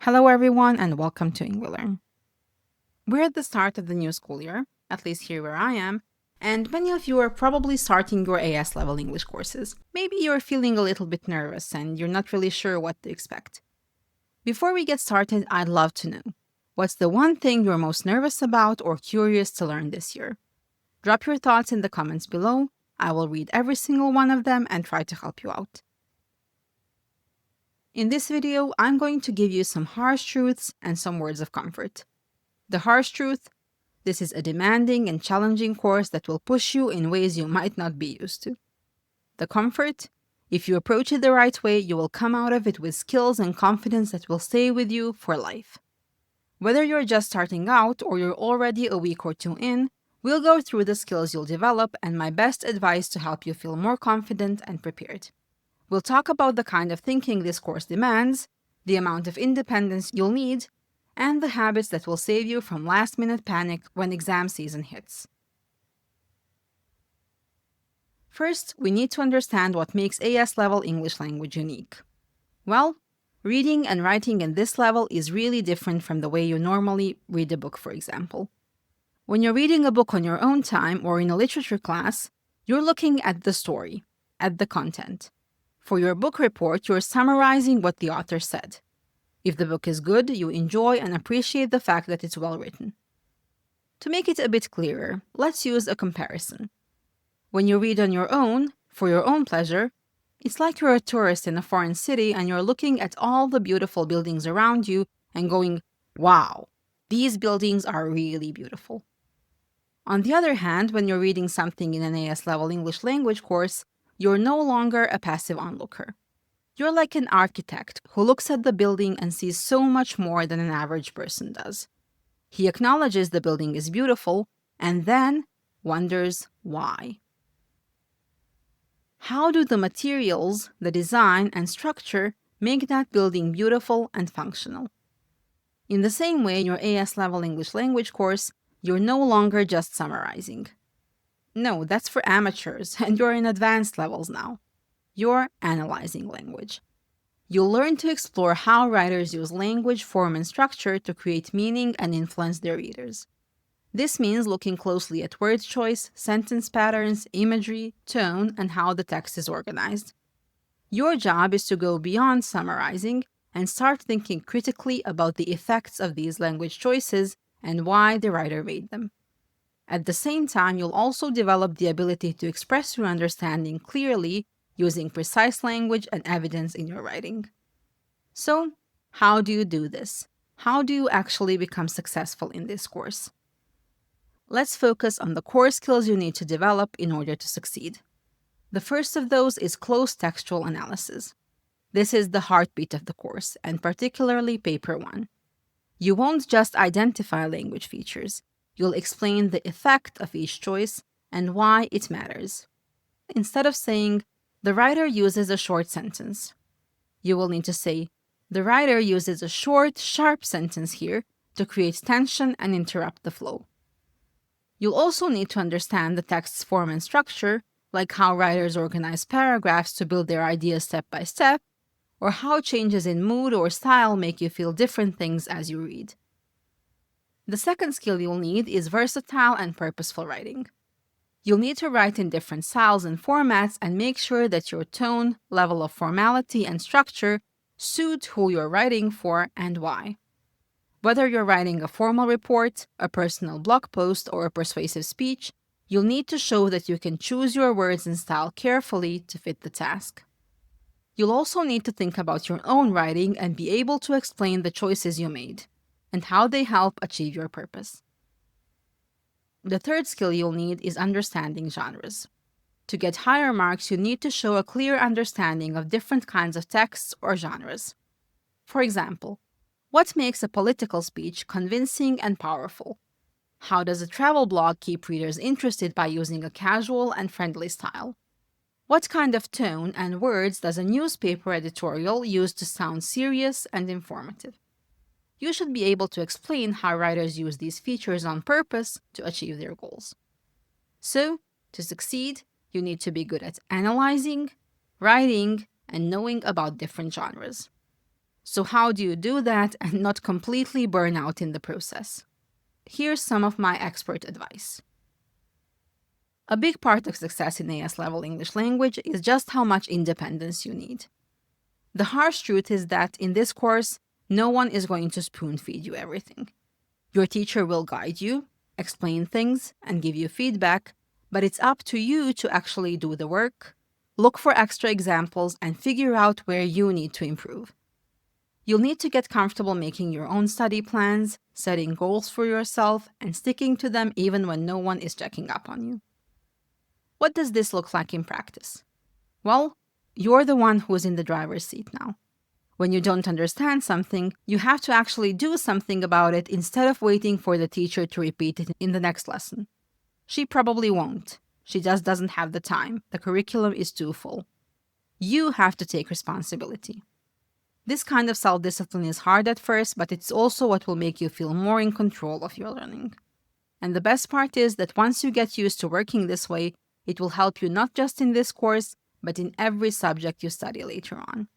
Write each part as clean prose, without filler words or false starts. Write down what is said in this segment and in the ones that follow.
Hello everyone and welcome to EngliLearn. We're at the start of the new school year, at least here where I am, and many of you are probably starting your AS level English courses. Maybe you're feeling a little bit nervous and you're not really sure what to expect. Before we get started, I'd love to know, what's the one thing you're most nervous about or curious to learn this year? Drop your thoughts in the comments below. I will read every single one of them and try to help you out. In this video, I'm going to give you some harsh truths and some words of comfort. The harsh truth: this is a demanding and challenging course that will push you in ways you might not be used to. The comfort: if you approach it the right way, you will come out of it with skills and confidence that will stay with you for life. Whether you're just starting out or you're already a week or two in, we'll go through the skills you'll develop and my best advice to help you feel more confident and prepared. We'll talk about the kind of thinking this course demands, the amount of independence you'll need, and the habits that will save you from last-minute panic when exam season hits. First, we need to understand what makes AS-level English language unique. Well, reading and writing in this level is really different from the way you normally read a book, for example. When you're reading a book on your own time or in a literature class, you're looking at the story, at the content. For your book report, you're summarizing what the author said. If the book is good, you enjoy and appreciate the fact that it's well written. To make it a bit clearer, let's use a comparison. When you read on your own, for your own pleasure, it's like you're a tourist in a foreign city and you're looking at all the beautiful buildings around you and going, wow, these buildings are really beautiful. On the other hand, when you're reading something in an AS level English language course, you're no longer a passive onlooker. You're like an architect who looks at the building and sees so much more than an average person does. He acknowledges the building is beautiful and then wonders why. How do the materials, the design, and structure make that building beautiful and functional? In the same way, in your AS level English language course, you're no longer just summarizing. No, that's for amateurs, and you're in advanced levels now. You're analyzing language. You'll learn to explore how writers use language, form, and structure to create meaning and influence their readers. This means looking closely at word choice, sentence patterns, imagery, tone, and how the text is organized. Your job is to go beyond summarizing and start thinking critically about the effects of these language choices and why the writer made them. At the same time, you'll also develop the ability to express your understanding clearly using precise language and evidence in your writing. So, how do you do this? How do you actually become successful in this course? Let's focus on the core skills you need to develop in order to succeed. The first of those is close textual analysis. This is the heartbeat of the course, and particularly paper 1. You won't just identify language features. You'll explain the effect of each choice and why it matters. Instead of saying, the writer uses a short sentence, you will need to say, the writer uses a short, sharp sentence here to create tension and interrupt the flow. You'll also need to understand the text's form and structure, like how writers organize paragraphs to build their ideas step by step, or how changes in mood or style make you feel different things as you read. The second skill you'll need is versatile and purposeful writing. You'll need to write in different styles and formats and make sure that your tone, level of formality, and structure suit who you're writing for and why. Whether you're writing a formal report, a personal blog post, or a persuasive speech, you'll need to show that you can choose your words and style carefully to fit the task. You'll also need to think about your own writing and be able to explain the choices you made and how they help achieve your purpose. The third skill you'll need is understanding genres. To get higher marks, you need to show a clear understanding of different kinds of texts or genres. For example, what makes a political speech convincing and powerful? How does a travel blog keep readers interested by using a casual and friendly style? What kind of tone and words does a newspaper editorial use to sound serious and informative? You should be able to explain how writers use these features on purpose to achieve their goals. So, to succeed, you need to be good at analyzing, writing, and knowing about different genres. So how do you do that and not completely burn out in the process? Here's some of my expert advice. A big part of success in AS level English language is just how much independence you need. The harsh truth is that in this course, no one is going to spoon feed you everything. Your teacher will guide you, explain things, and give you feedback, but it's up to you to actually do the work, look for extra examples, and figure out where you need to improve. You'll need to get comfortable making your own study plans, setting goals for yourself, and sticking to them even when no one is checking up on you. What does this look like in practice? Well, you're the one who's in the driver's seat now. When you don't understand something, you have to actually do something about it instead of waiting for the teacher to repeat it in the next lesson. She probably won't. She just doesn't have the time. The curriculum is too full. You have to take responsibility. This kind of self-discipline is hard at first, but it's also what will make you feel more in control of your learning. And the best part is that once you get used to working this way, it will help you not just in this course, but in every subject you study later on.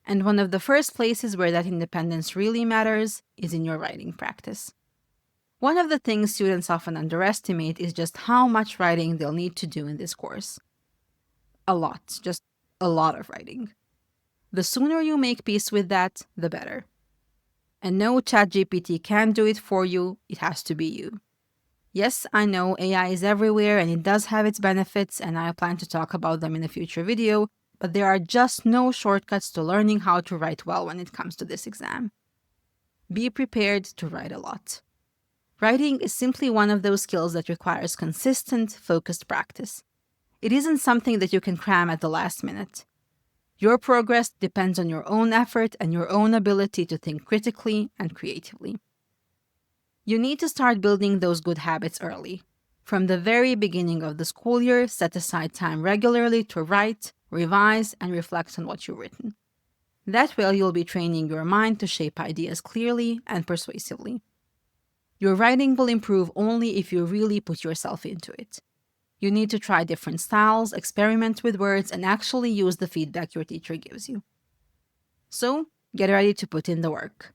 And one of the first places where that independence really matters is in your writing practice. One of the things students often underestimate is just how much writing they'll need to do in this course. A lot, just a lot of writing. The sooner you make peace with that, the better. And no ChatGPT can do it for you, it has to be you. Yes, I know AI is everywhere and it does have its benefits, and I plan to talk about them in a future video, but there are just no shortcuts to learning how to write well when it comes to this exam. Be prepared to write a lot. Writing is simply one of those skills that requires consistent, focused practice. It isn't something that you can cram at the last minute. Your progress depends on your own effort and your own ability to think critically and creatively. You need to start building those good habits early. From the very beginning of the school year, set aside time regularly to write, revise, and reflect on what you've written. That way, you'll be training your mind to shape ideas clearly and persuasively. Your writing will improve only if you really put yourself into it. You need to try different styles, experiment with words, and actually use the feedback your teacher gives you. So, get ready to put in the work.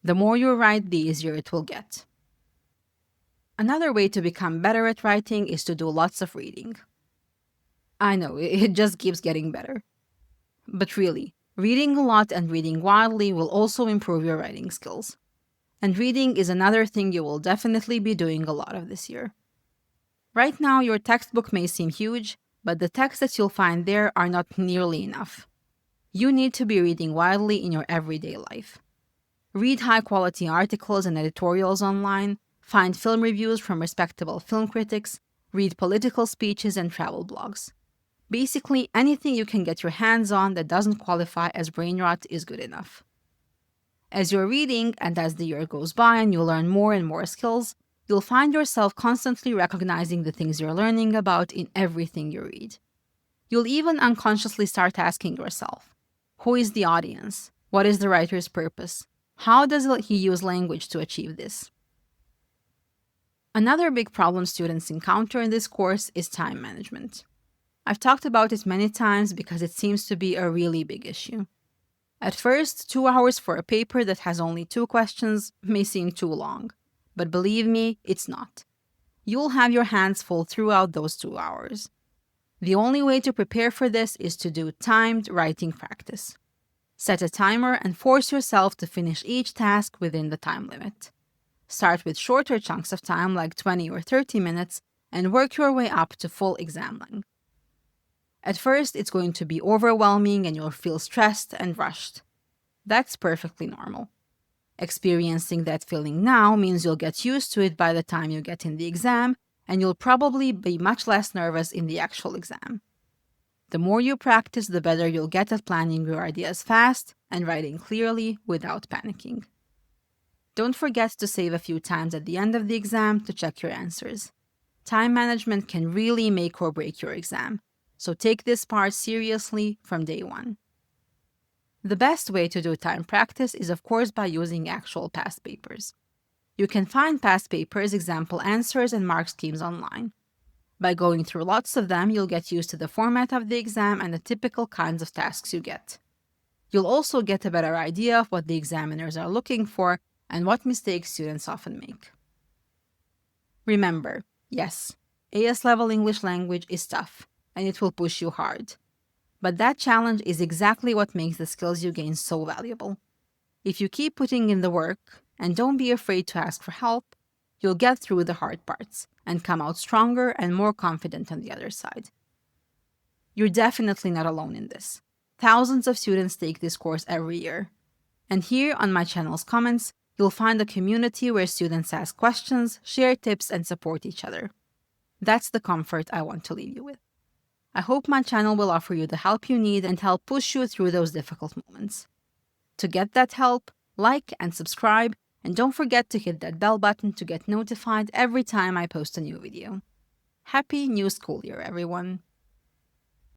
The more you write, the easier it will get. Another way to become better at writing is to do lots of reading. I know, it just keeps getting better. But really, reading a lot and reading widely will also improve your writing skills. And reading is another thing you will definitely be doing a lot of this year. Right now, your textbook may seem huge, but the texts that you'll find there are not nearly enough. You need to be reading widely in your everyday life. Read high-quality articles and editorials online, find film reviews from respectable film critics, read political speeches and travel blogs. Basically, anything you can get your hands on that doesn't qualify as brain rot is good enough. As you're reading, and as the year goes by and you learn more and more skills, you'll find yourself constantly recognizing the things you're learning about in everything you read. You'll even unconsciously start asking yourself, who is the audience? What is the writer's purpose? How does he use language to achieve this? Another big problem students encounter in this course is time management. I've talked about it many times because it seems to be a really big issue. At first, 2 hours for a paper that has only 2 questions may seem too long, but believe me, it's not. You'll have your hands full throughout those 2 hours. The only way to prepare for this is to do timed writing practice. Set a timer and force yourself to finish each task within the time limit. Start with shorter chunks of time like 20 or 30 minutes and work your way up to full exam length. At first, it's going to be overwhelming and you'll feel stressed and rushed. That's perfectly normal. Experiencing that feeling now means you'll get used to it by the time you get in the exam, and you'll probably be much less nervous in the actual exam. The more you practice, the better you'll get at planning your ideas fast and writing clearly without panicking. Don't forget to save a few times at the end of the exam to check your answers. Time management can really make or break your exam, so take this part seriously from day one. The best way to do time practice is, of course, by using actual past papers. You can find past papers, example answers, and mark schemes online. By going through lots of them, you'll get used to the format of the exam and the typical kinds of tasks you get. You'll also get a better idea of what the examiners are looking for and what mistakes students often make. Remember, yes, AS level English language is tough, and it will push you hard. But that challenge is exactly what makes the skills you gain so valuable. If you keep putting in the work and don't be afraid to ask for help, you'll get through the hard parts and come out stronger and more confident on the other side. You're definitely not alone in this. Thousands of students take this course every year. And here on my channel's comments, you'll find a community where students ask questions, share tips, and support each other. That's the comfort I want to leave you with. I hope my channel will offer you the help you need and help push you through those difficult moments. To get that help, like and subscribe, and don't forget to hit that bell button to get notified every time I post a new video. Happy new school year, everyone!